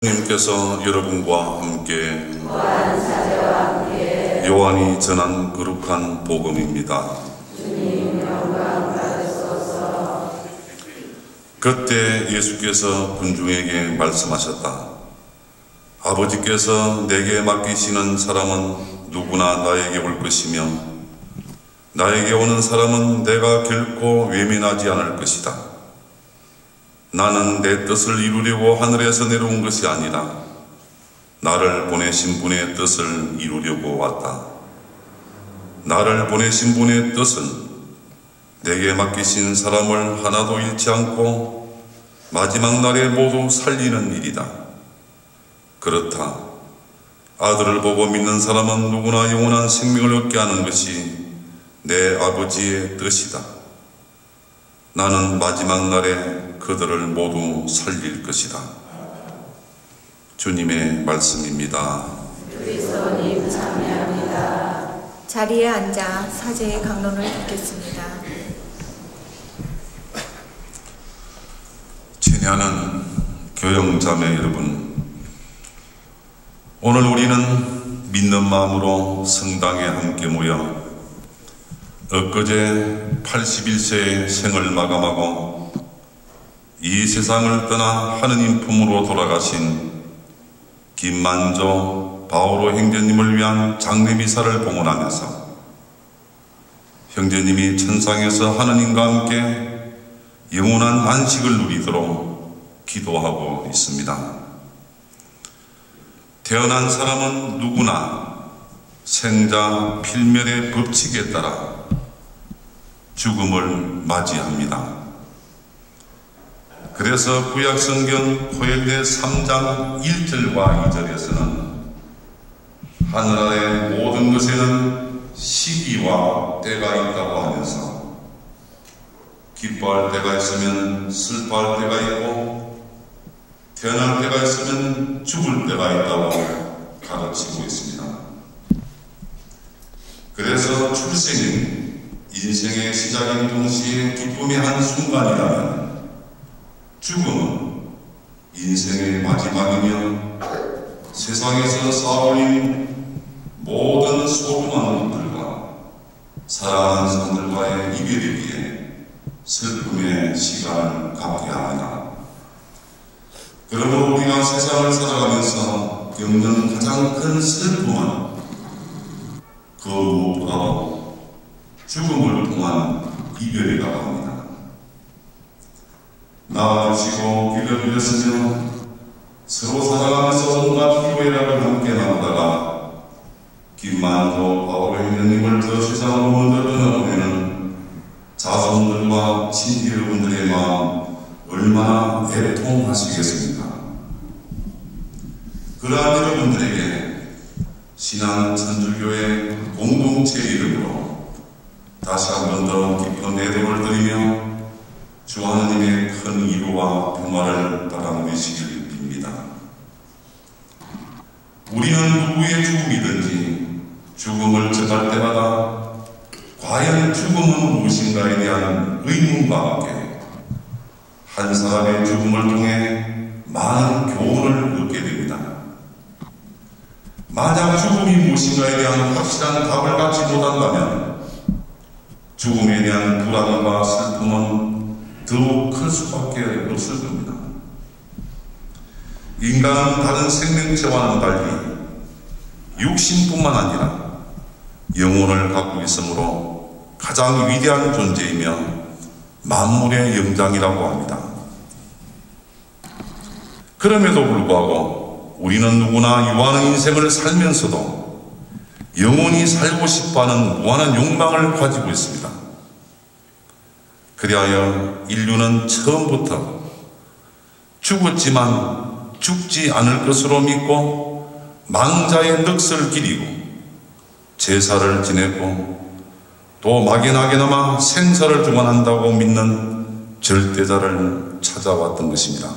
주님께서 여러분과 함께 요한이 전한 거룩한 복음입니다. 주님 영광 받으소서. 그때 예수께서 군중에게 말씀하셨다. 아버지께서 내게 맡기시는 사람은 누구나 나에게 올 것이며 나에게 오는 사람은 내가 결코 외면하지 않을 것이다. 나는 내 뜻을 이루려고 하늘에서 내려온 것이 아니라 나를 보내신 분의 뜻을 이루려고 왔다. 나를 보내신 분의 뜻은 내게 맡기신 사람을 하나도 잃지 않고 마지막 날에 모두 살리는 일이다. 그렇다. 아들을 보고 믿는 사람은 누구나 영원한 생명을 얻게 하는 것이 내 아버지의 뜻이다. 나는 마지막 날에 그들을 모두 살릴 것이다. 주님의 말씀입니다. 그리스도님 참여합니다. 자리에 앉아 사제의 강론을 듣겠습니다. 친애하는 교영자매 여러분, 오늘 우리는 믿는 마음으로 성당에 함께 모여 엊그제 81세의 생을 마감하고 이 세상을 떠나 하느님 품으로 돌아가신 김만조 바오로 형제님을 위한 장례미사를 봉헌하면서 형제님이 천상에서 하느님과 함께 영원한 안식을 누리도록 기도하고 있습니다. 태어난 사람은 누구나 생자 필멸의 법칙에 따라 죽음을 맞이합니다. 그래서 구약성경 고헬레 3장 1절과 2절에서는 하늘 아래 모든 것에는 시기와 때가 있다고 하면서 기뻐할 때가 있으면 슬퍼할 때가 있고 태어날 때가 있으면 죽을 때가 있다고 가르치고 있습니다. 그래서 출생이 인생의 시작인 동시에 기쁨의 한 순간이라면 죽음은 인생의 마지막이며 세상에서 쌓아올린 모든 소중한 것들과 사랑하는 사람들과의 이별이기에 슬픔의 시간을 갖게 합니다. 그러므로 우리가 세상을 살아가면서 겪는 가장 큰 슬픔은 그 무엇보다도 죽음을 통한 이별이라고 합니다. 낳아주시고 길러주셨으며 서로 사랑하면서 온갖 희고애락을 함께 나누다가 김만조 바오로 형제님을 저 세상으로 먼저 떠나보내는 자손들과 친지 여러분들의 마음 얼마나 애통하시겠습니까? 그러한 여러분들에게 신앙 천주교의 공동체 이름으로 다시 한 번 더 깊은 애도를 드리며 주 하나님의 큰 위로와 평화를 바라누리시길 빕니다. 우리는 누구의 죽음이든지 죽음을 접할 때마다 과연 죽음은 무엇인가에 대한 의문과 함께 한 사람의 죽음을 통해 많은 교훈을 얻게 됩니다. 만약 죽음이 무엇인가에 대한 확실한 답을 갖지 못한다면 죽음에 대한 불안과 슬픔은 더욱 클 수밖에 없을 겁니다. 인간은 다른 생명체와는 달리 육신뿐만 아니라 영혼을 갖고 있으므로 가장 위대한 존재이며 만물의 영장이라고 합니다. 그럼에도 불구하고 우리는 누구나 유한한 인생을 살면서도 영원히 살고 싶어하는 무한한 욕망을 가지고 있습니다. 그리하여 인류는 처음부터 죽었지만 죽지 않을 것으로 믿고 망자의 넋을 기리고 제사를 지내고 또 막연하게나마 생사를 주관한다고 믿는 절대자를 찾아왔던 것입니다.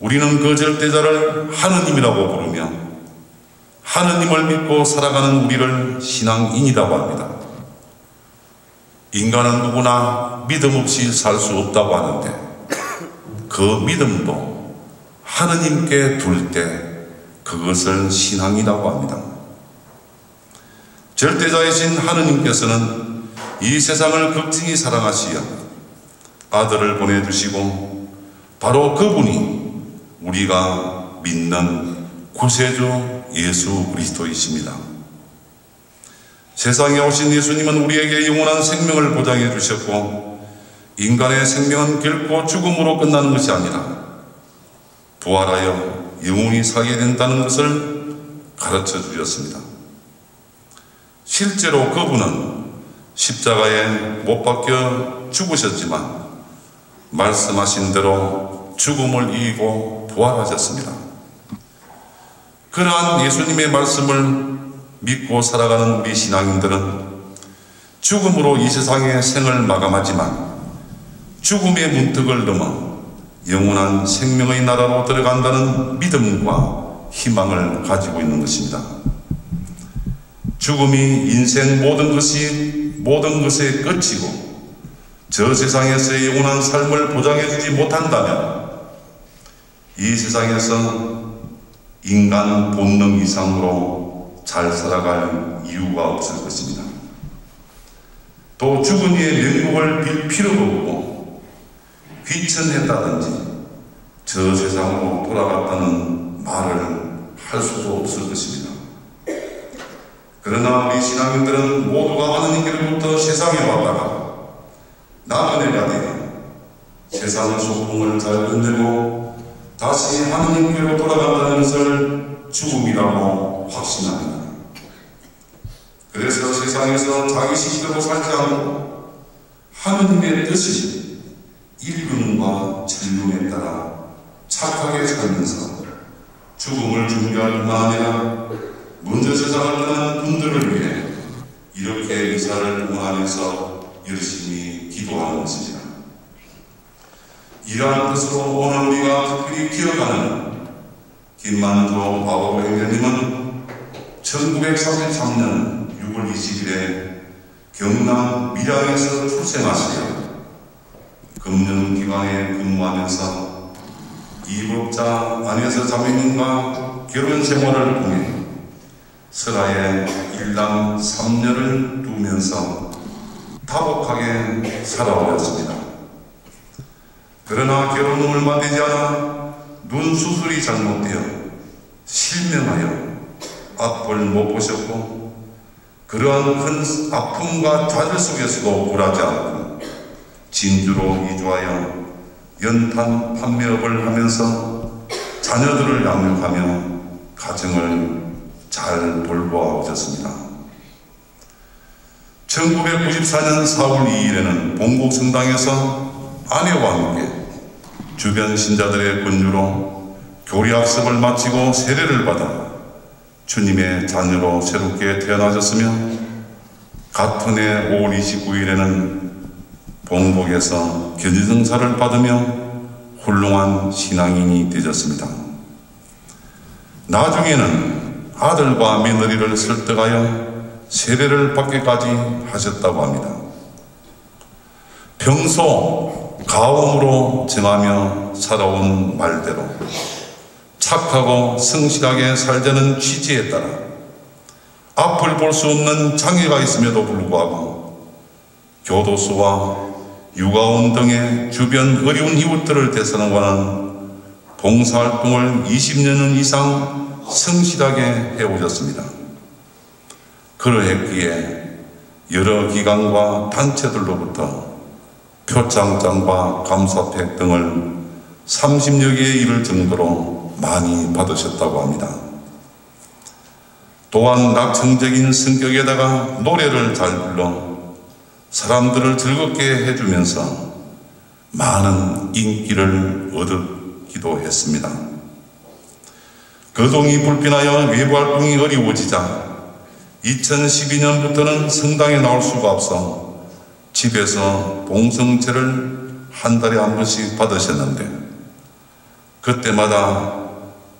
우리는 그 절대자를 하느님이라고 부르며 하느님을 믿고 살아가는 우리를 신앙인이라고 합니다. 인간은 누구나 믿음 없이 살 수 없다고 하는데 그 믿음도 하느님께 둘 때 그것을 신앙이라고 합니다. 절대자이신 하느님께서는 이 세상을 극진히 사랑하시어 아들을 보내주시고 바로 그분이 우리가 믿는 구세주 예수 그리스도이십니다. 세상에 오신 예수님은 우리에게 영원한 생명을 보장해 주셨고 인간의 생명은 결코 죽음으로 끝나는 것이 아니라 부활하여 영원히 살게 된다는 것을 가르쳐 주셨습니다. 실제로 그분은 십자가에 못 박혀 죽으셨지만 말씀하신 대로 죽음을 이기고 부활하셨습니다. 그러한 예수님의 말씀을 믿고 살아가는 우리 신앙인들은 죽음으로 이 세상의 생을 마감하지만 죽음의 문턱을 넘어 영원한 생명의 나라로 들어간다는 믿음과 희망을 가지고 있는 것입니다. 죽음이 인생 모든 것의 끝이고 저 세상에서의 영원한 삶을 보장해주지 못한다면 이 세상에서 인간 본능 이상으로 잘 살아갈 이유가 없을 것입니다. 또 죽은 이의 명복을 빌 필요도 없고 귀천했다든지 저 세상으로 돌아갔다는 말을 할 수도 없을 것입니다. 그러나 우리 신앙인들은 모두가 하느님께로부터 세상에 왔다가 나그네가 되어 세상의 소풍을 잘 끝내고 다시 하느님께로 돌아간다는 것을 죽음이라고 확신합니다. 그래서 세상에서 자기 식대로 살지 않고 하느님의 뜻이 일근과 진륜에 따라 착하게 살면서 죽음을 준비할 뿐만 아니라 먼저 세상을 떠나는 분들을 위해 이렇게 의사를 봉하면서 열심히 기도하는 것입니다. 이러한 뜻으로 오늘 우리가 특별히 기억하는 김만조 바보 행자님은 1933년 6월 20일에 경남 밀양에서 출생하시며 금년기관에 근무하면서 이법자 안에서 자매님과 결혼 생활을 통해 설하에 일남 3녀를 두면서 다복하게 살아오셨습니다. 그러나 결혼 얼마 되지 않아 눈 수술이 잘못되어 실명하여 앞을 못 보셨고 그러한 큰 아픔과 좌절 속에서도 굴하지 않고 진주로 이주하여 연탄 판매업을 하면서 자녀들을 양육하며 가정을 잘 돌보아 오셨습니다. 1994년 4월 2일에는 봉국성당에서 아내와 함께 주변 신자들의 권유로 교리학습을 마치고 세례를 받아 주님의 자녀로 새롭게 태어나셨으며 같은 해 5월 29일에는 봉국에서 견지증사를 받으며 훌륭한 신앙인이 되셨습니다. 나중에는 아들과 며느리를 설득하여 세례를 받기까지 하셨다고 합니다. 평소 가움으로 정하며 살아온 말대로 착하고 성실하게 살자는 취지에 따라 앞을 볼 수 없는 장애가 있음에도 불구하고 교도소와 육아원 등의 주변 어려운 이웃들을 대상하는 봉사활동을 20년 이상 성실하게 해오셨습니다. 그러했기에 여러 기관과 단체들로부터 표창장과 감사팩 등을 30여 개에 이를 정도로 많이 받으셨다고 합니다. 또한 낙천적인 성격에다가 노래를 잘 불러 사람들을 즐겁게 해주면서 많은 인기를 얻기도 했습니다. 거동이 불편하여 외부 활동이 어려워지자 2012년부터는 성당에 나올 수가 없어 집에서 봉성제를 한 달에 한 번씩 받으셨는데 그때마다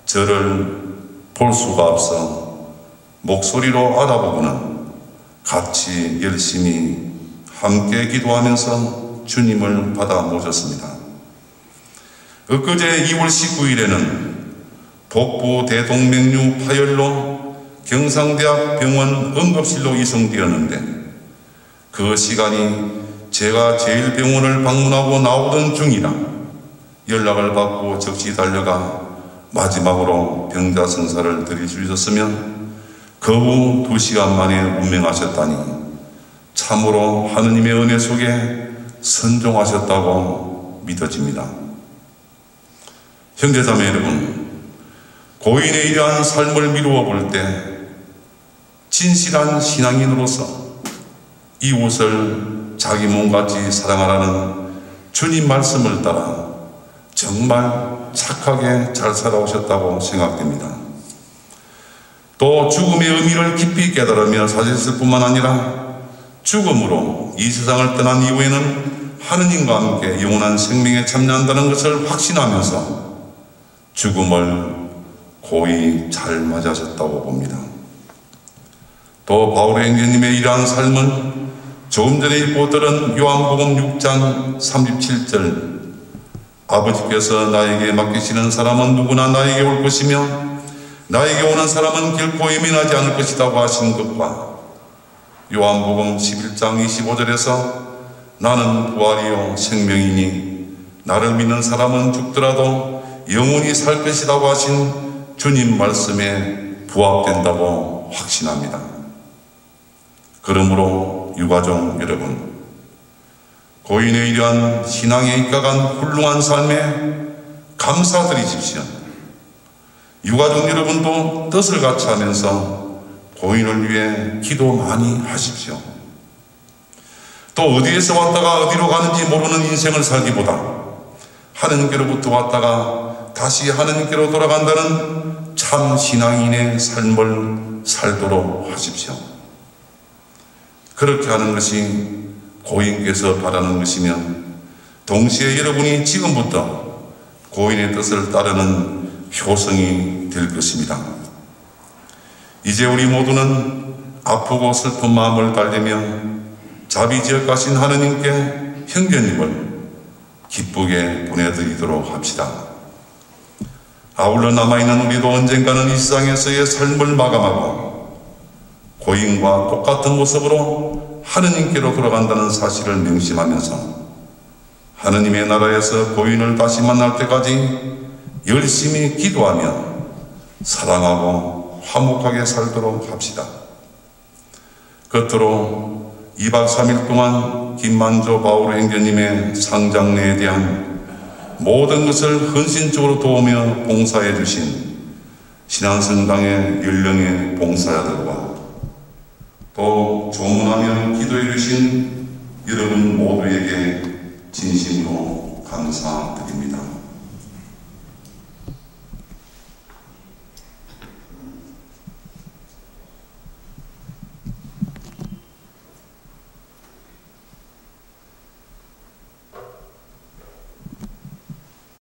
저를 볼 수가 없어 목소리로 알아보고는 같이 열심히 함께 기도하면서 주님을 받아 모셨습니다. 엊그제 2월 19일에는 복부 대동맥류 파열로 경상대학 병원 응급실로 이송되었는데 그 시간이 제가 제일 병원을 방문하고 나오던 중이라 연락을 받고 즉시 달려가 마지막으로 병자성사를 드려주셨으면 그 후 2시간 만에 운명하셨다니 참으로 하느님의 은혜 속에 선종하셨다고 믿어집니다. 형제자매 여러분, 고인의 이러한 삶을 미루어 볼 때 진실한 신앙인으로서 이웃을 자기 몸같이 사랑하라는 주님 말씀을 따라 정말 착하게 잘 살아오셨다고 생각됩니다. 또 죽음의 의미를 깊이 깨달으며 사셨을 뿐만 아니라 죽음으로 이 세상을 떠난 이후에는 하느님과 함께 영원한 생명에 참여한다는 것을 확신하면서 죽음을 고이 잘 맞이하셨다고 봅니다. 또 바울의 행제님의 이러한 삶은 조금 전에 읽고 들은 요한복음 6장 37절 아버지께서 나에게 맡기시는 사람은 누구나 나에게 올 것이며 나에게 오는 사람은 결코 예민하지 않을 것이라고 하신 것과 요한복음 11장 25절에서 나는 부활이요 생명이니 나를 믿는 사람은 죽더라도 영원히 살 것이라고 하신 주님 말씀에 부합된다고 확신합니다. 그러므로 유가족 여러분, 고인의 이러한 신앙에 입각한 훌륭한 삶에 감사드리십시오. 유가족 여러분도 뜻을 같이 하면서 고인을 위해 기도 많이 하십시오. 또 어디에서 왔다가 어디로 가는지 모르는 인생을 살기보다 하느님께로부터 왔다가 다시 하느님께로 돌아간다는 참 신앙인의 삶을 살도록 하십시오. 그렇게 하는 것이 고인께서 바라는 것이면 동시에 여러분이 지금부터 고인의 뜻을 따르는 효성이 될 것입니다. 이제 우리 모두는 아프고 슬픈 마음을 달래며 자비지어 가신 하느님께 형제님을 기쁘게 보내드리도록 합시다. 아울러 남아있는 우리도 언젠가는 이 세상에서의 삶을 마감하고 고인과 똑같은 모습으로 하느님께로 돌아간다는 사실을 명심하면서 하느님의 나라에서 고인을 다시 만날 때까지 열심히 기도하며 사랑하고 화목하게 살도록 합시다. 끝으로 2박 3일 동안 김만조 바울 행제님의 상장례에 대한 모든 것을 헌신적으로 도우며 봉사해 주신 신안성당의 연령의 봉사자들과 또 조문하며 기도해 주신 여러분 모두에게 진심으로 감사드립니다.